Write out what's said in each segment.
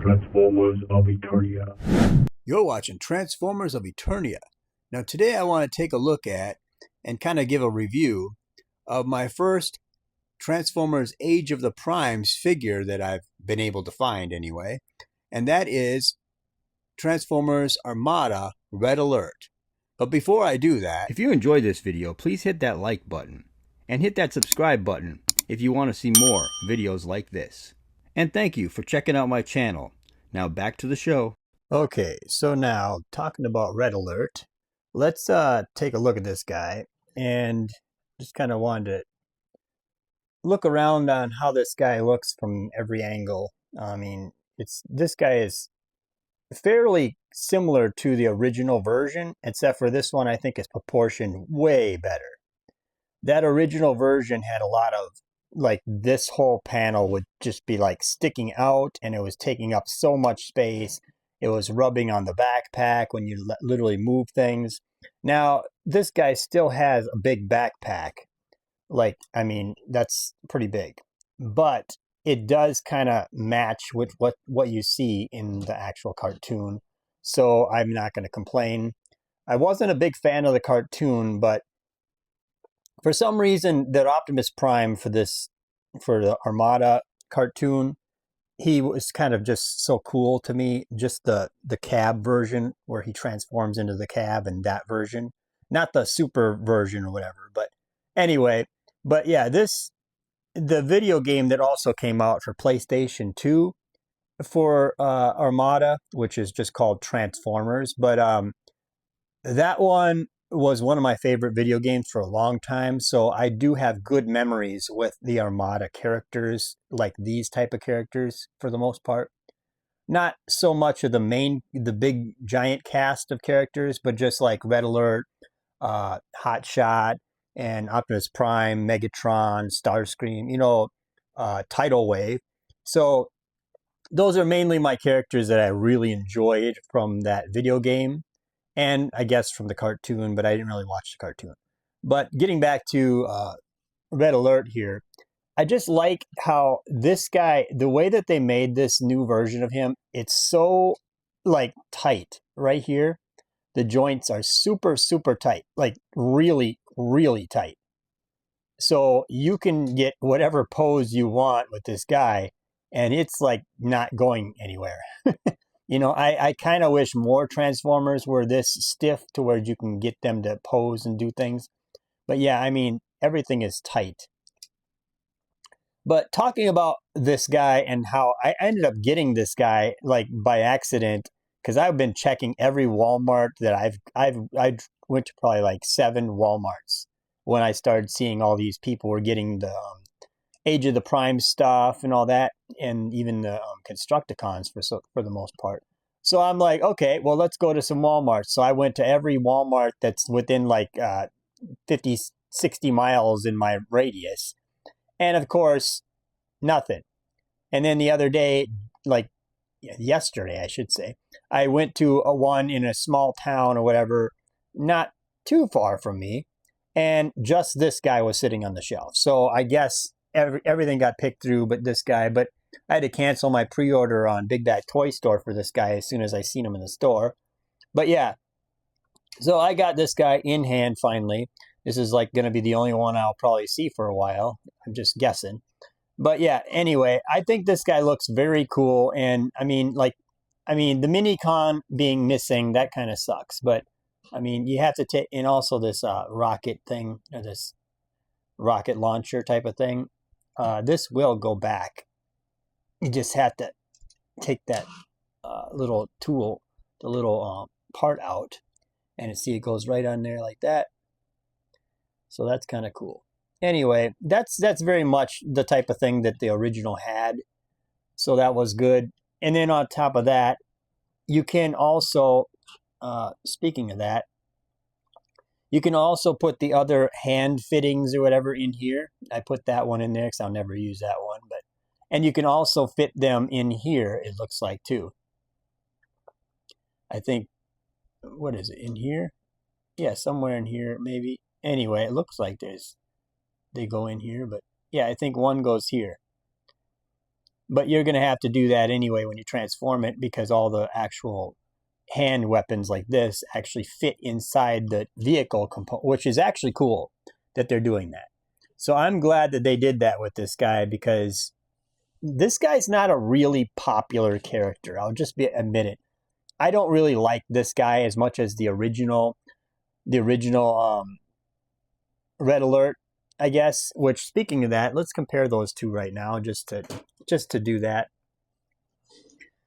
Transformers of Eternia. You're watching Transformers of Eternia. Now today I want to take a look at and kind of give a review of my first Transformers Age of the Primes figure that I've been able to find anyway. And that is Transformers Armada Red Alert. But before I do that, if you enjoyed this video, please hit that like button and hit that subscribe button if you want to see more videos like this. And thank you for checking out my channel. Now back to the show. Okay, so now talking about Red Alert, let's take a look at this guy and just kind of wanted to look around on how this guy looks from every angle. I mean, this guy is fairly similar to the original version, except for this one I think is proportioned way better. That original version had a lot of, like, this whole panel would just be like sticking out and it was taking up so much space. It was rubbing on the backpack when you literally move things. Now, this guy still has a big backpack. Like, I mean, that's pretty big. But it does kind of match with what you see in the actual cartoon. So I'm not going to complain. I wasn't a big fan of the cartoon, but for some reason, the Optimus Prime for the Armada cartoon, he was kind of just so cool to me. Just the cab version where he transforms into the cab, and that version, not the super version or whatever. But anyway, but yeah, the video game that also came out for PlayStation 2 for Armada, which is just called Transformers. But that one was one of my favorite video games for a long time. So I do have good memories with the Armada characters, like these type of characters for the most part. Not so much of the big giant cast of characters, but just like Red Alert, Hotshot, and Optimus Prime, Megatron, Starscream, Tidal Wave. So those are mainly my characters that I really enjoyed from that video game. And I guess from the cartoon, but I didn't really watch the cartoon. But getting back to Red Alert here, I just like how this guy, the way that they made this new version of him, it's so, like, tight right here. The joints are super, super tight, like really, really tight. So you can get whatever pose you want with this guy, and it's like not going anywhere. I kind of wish more Transformers were this stiff to where you can get them to pose and do things. But yeah, I mean, everything is tight. But talking about this guy and how I ended up getting this guy, like, by accident, because I've been checking every Walmart that I went to probably like 7 Walmarts when I started seeing all these people were getting the Age of the Prime stuff and all that, and even the Constructicons for the most part. So I'm like, okay, well, let's go to some Walmarts. So I went to every Walmart that's within like 50, 60 miles in my radius. And of course, nothing. And then the other day, like yesterday, I should say, I went to one in a small town or whatever, not too far from me. And just this guy was sitting on the shelf. So I guess everything got picked through but this guy. But I had to cancel my pre-order on Big Bad Toy Store for this guy as soon as I seen him in the store. But yeah, so I got this guy in hand finally. This is like going to be the only one I'll probably see for a while. I'm just guessing. But yeah, anyway, I think this guy looks very cool. And I mean, the mini-con being missing, that kind of sucks. But I mean, you have to take, and also this rocket thing, or this rocket launcher type of thing. This will go back. You just have to take that little tool, the little part out, and see it goes right on there like that. So that's kind of cool. Anyway, that's very much the type of thing that the original had. So that was good. And then on top of that, you can also, speaking of that, you can also put the other hand fittings or whatever in here. I put that one in there because I'll never use that one. And you can also fit them in here, it looks like, too. I think, what is it, in here? Yeah, somewhere in here, maybe. Anyway, it looks like they go in here, but yeah, I think one goes here. but you're going to have to do that anyway when you transform it, because all the actual hand weapons like this actually fit inside the vehicle component, which is actually cool that they're doing that. So I'm glad that they did that with this guy, because this guy's not a really popular character. I'll just admit it. I don't really like this guy as much as the original Red Alert, I guess. Which, speaking of that, let's compare those two right now, just to do that.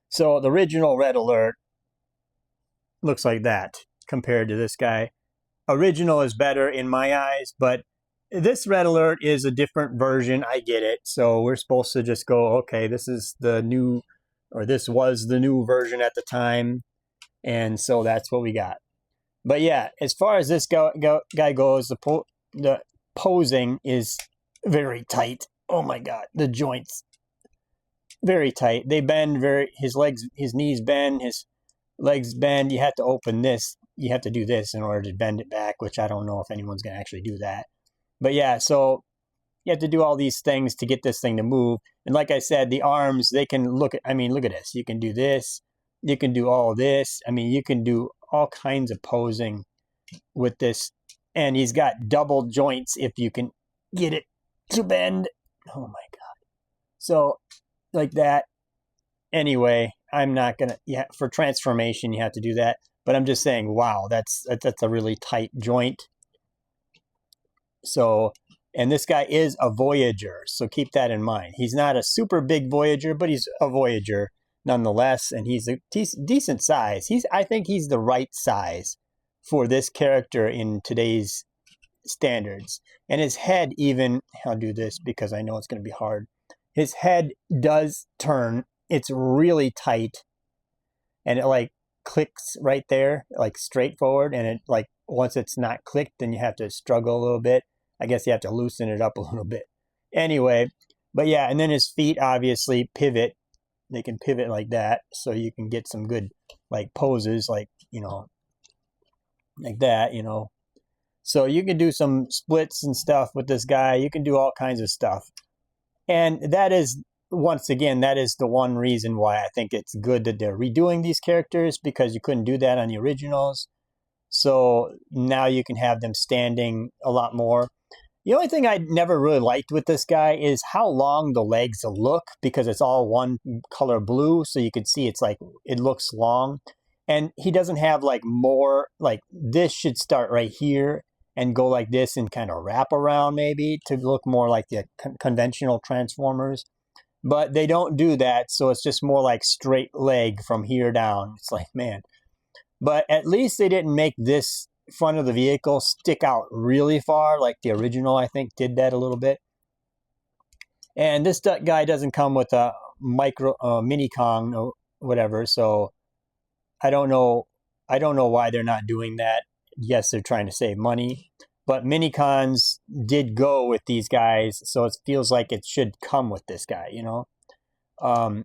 So the original Red Alert looks like that compared to this guy. Original is better in my eyes, but this Red Alert is a different version. I get it. So we're supposed to just go, okay, this is the new, or this was the new version at the time. And so that's what we got. But yeah, as far as this guy goes, the posing is very tight. Oh my God, the joints, very tight. They bend his knees bend, his legs bend. You have to open this. You have to do this in order to bend it back, which I don't know if anyone's going to actually do that. But yeah, so you have to do all these things to get this thing to move. And like I said, the arms, they can look at this. You can do this. You can do all this. I mean, you can do all kinds of posing with this. And he's got double joints if you can get it to bend. Oh my God. So like that. Anyway, I'm not going to, yeah, for transformation, you have to do that. But I'm just saying, wow, that's a really tight joint. So, and this guy is a Voyager, so keep that in mind. He's not a super big Voyager, but he's a Voyager nonetheless, and he's a decent size. I think he's the right size for this character in today's standards. And his head even, I'll do this because I know it's going to be hard. His head does turn. It's really tight, and it like clicks right there, like straightforward, and it like once it's not clicked, then you have to struggle a little bit. I guess you have to loosen it up a little bit. Anyway, but yeah, and then his feet obviously pivot. They can pivot like that, so you can get some good like poses, like, you know, like that, you know. So you can do some splits and stuff with this guy. You can do all kinds of stuff. And that is, once again, that is the one reason why I think it's good that they're redoing these characters, because you couldn't do that on the originals. So now you can have them standing a lot more. The only thing I never really liked with this guy is how long the legs look, because it's all one color blue. So you can see it's like, it looks long. And he doesn't have like more, like this should start right here and go like this and kind of wrap around maybe to look more like the conventional Transformers. But they don't do that. So it's just more like straight leg from here down. It's like, man. But at least they didn't make this front of the vehicle stick out really far, like the original, I think, did that a little bit. And this guy doesn't come with a mini Kong or whatever, so I don't know why they're not doing that. Yes, they're trying to save money, but mini cons did go with these guys, so it feels like it should come with this guy, you know,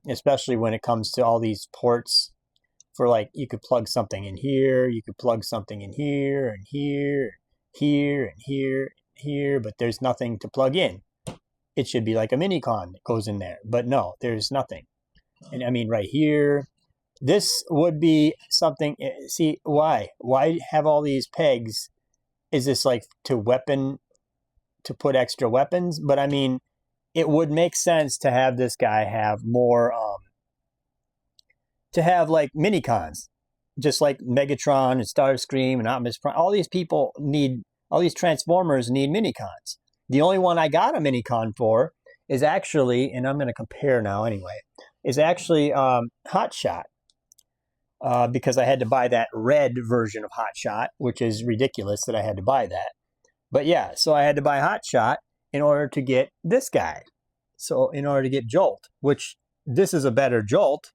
especially when it comes to all these ports. For like, you could plug something in here, you could plug something in here, and here, here, and here, here, but there's nothing to plug in. It should be like a mini-con that goes in there, but no, there's nothing. And I mean, right here, this would be something, see, why? Why have all these pegs? Is this like to put extra weapons? But I mean, it would make sense to have this guy have more, to have like mini cons, just like Megatron and Starscream and Optimus Prime. All these Transformers need mini cons. The only one I got a mini con for is actually, and I'm going to compare now anyway, is actually Hot Shot. Because I had to buy that red version of Hot Shot, which is ridiculous that I had to buy that. But yeah, so I had to buy Hot Shot in order to get this guy. So in order to get Jolt, which this is a better Jolt.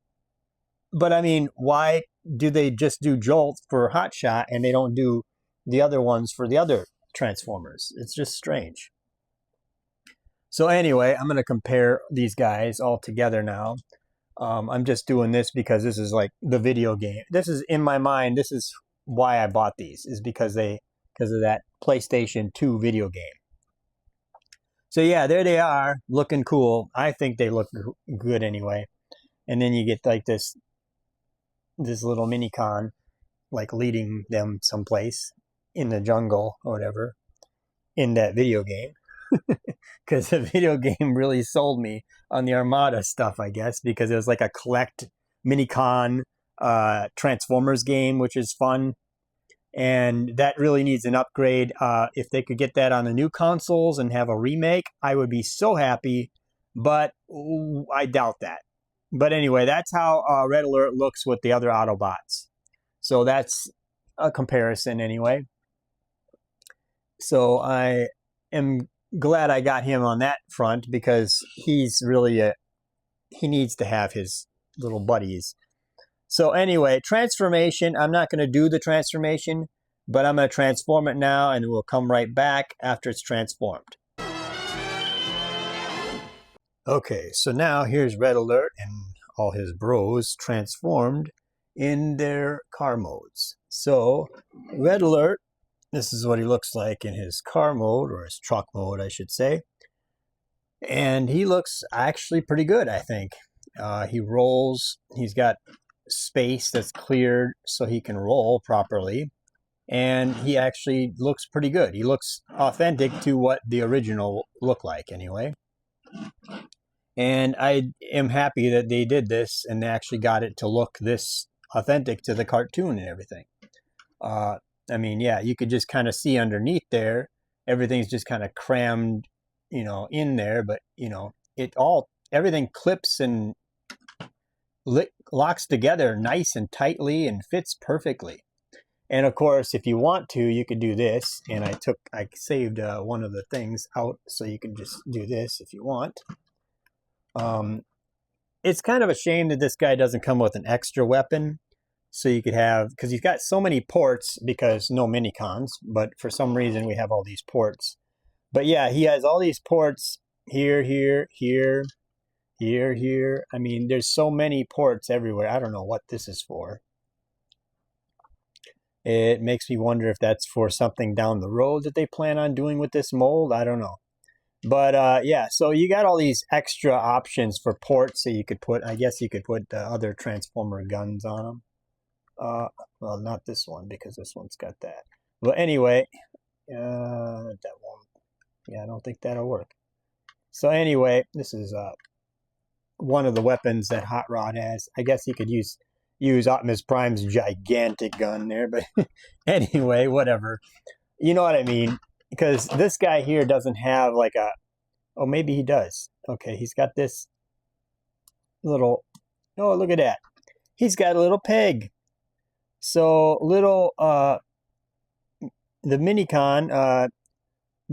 But I mean, why do they just do Jolt for Hot Shot and they don't do the other ones for the other Transformers? It's just strange. So anyway, I'm going to compare these guys all together now. I'm just doing this because this is like the video game. This is in my mind. This is why I bought these, is because of that PlayStation 2 video game. So yeah, there they are, looking cool. I think they look good anyway. And then you get like this little mini-con, like leading them someplace in the jungle or whatever in that video game. Because the video game really sold me on the Armada stuff, I guess, because it was like a collect mini-con Transformers game, which is fun. And that really needs an upgrade. If they could get that on the new consoles and have a remake, I would be so happy, but I doubt that. But anyway, that's how Red Alert looks with the other Autobots. So that's a comparison anyway. So I am glad I got him on that front, because he's really he needs to have his little buddies. So anyway, transformation, I'm not going to do the transformation, but I'm going to transform it now, and we'll come right back after it's transformed. Okay, so now here's Red Alert and all his bros transformed in their car modes. So Red Alert, this is what he looks like in his car mode, or his truck mode, I should say. And he looks actually pretty good, I think. He rolls, he's got space that's cleared so he can roll properly, and he actually looks pretty good. He looks authentic to what the original looked like anyway, and I am happy that they did this and they actually got it to look this authentic to the cartoon and everything. I mean, yeah, you could just kind of see underneath there, everything's just kind of crammed, you know, in there, but you know, everything clips and locks together nice and tightly and fits perfectly. And of course, if you want to, you could do this. And I saved one of the things out, so you can just do this if you want. It's kind of a shame that this guy doesn't come with an extra weapon, so you could have, because he's got so many ports, because no mini-cons, but for some reason we have all these ports. But yeah, he has all these ports here, here, here, here, here. I mean, there's so many ports everywhere. I don't know what this is for. It makes me wonder if that's for something down the road that they plan on doing with this mold. I don't know. But yeah, so you got all these extra options for ports that you could put. I guess you could put other Transformer guns on them. Well, not this one, because this one's got that. But anyway, that one. Yeah, I don't think that'll work. So anyway, this is one of the weapons that Hot Rod has. I guess he could use Optimus Prime's gigantic gun there, but anyway, whatever. You know what I mean? Because this guy here doesn't have like a... Oh, maybe he does. Okay, he's got this little... Oh, look at that. He's got a little peg. So, the Minicon...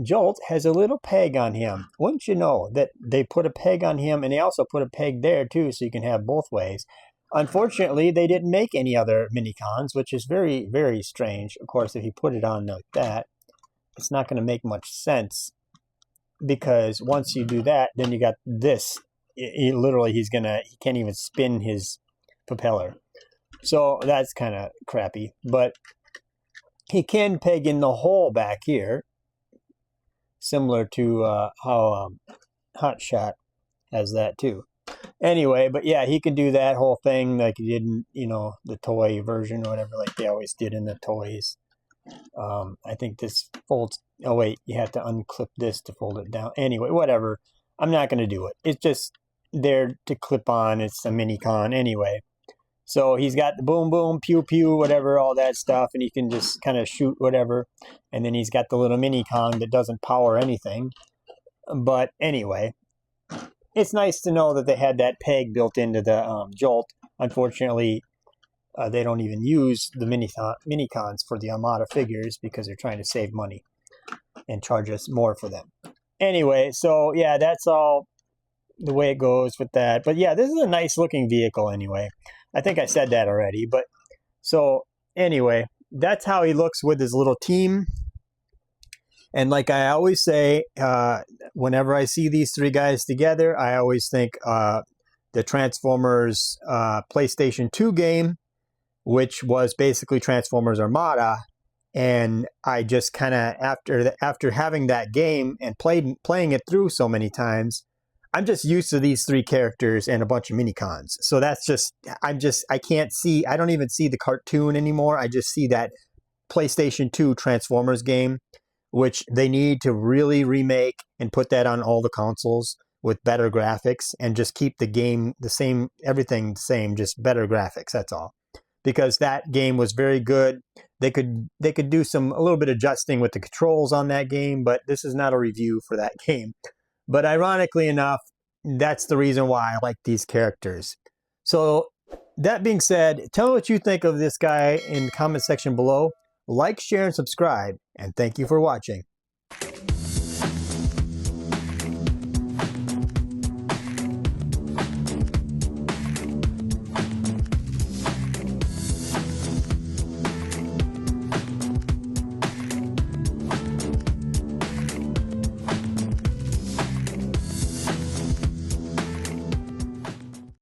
Jolt has a little peg on him. Wouldn't you know that they put a peg on him, and they also put a peg there too, so you can have both ways. Unfortunately, they didn't make any other mini-cons, which is very, very strange. Of course, if you put it on like that, it's not going to make much sense, because once you do that, then you got this. Literally, he can't even spin his propeller. So that's kind of crappy. But he can peg in the hole back here, similar to how Hot Shot has that too. Anyway, but yeah, he can do that whole thing like he did in, you know, the toy version or whatever, like they always did in the toys. I think this folds... Oh wait, you have to unclip this to fold it down. Anyway, whatever. I'm not going to do it. It's just there to clip on. It's a mini-con anyway. So he's got the boom, boom, pew, pew, whatever, all that stuff, and he can just kind of shoot whatever. And then he's got the little mini-con that doesn't power anything. But anyway, it's nice to know that they had that peg built into the Jolt. Unfortunately, they don't even use the mini-cons for the Armada figures, because they're trying to save money and charge us more for them. Anyway, so yeah, that's all the way it goes with that. But yeah, this is a nice looking vehicle anyway. I think I said that already. But so anyway, that's how he looks with his little team. And like I always say, whenever I see these three guys together, I always think the Transformers PlayStation 2 game, which was basically Transformers Armada. And I just kind of, after having that game and playing it through so many times, I'm just used to these 3 characters and a bunch of mini-cons. So that's just, I can't see, I don't even see the cartoon anymore. I just see that PlayStation 2 Transformers game, which they need to really remake and put that on all the consoles with better graphics and just keep the game the same, everything the same, just better graphics, that's all. Because that game was very good. They could do a little bit of adjusting with the controls on that game, but this is not a review for that game. But ironically enough, that's the reason why I like these characters. So that being said, tell me what you think of this guy in the comment section below. Like, share, and subscribe, and thank you for watching.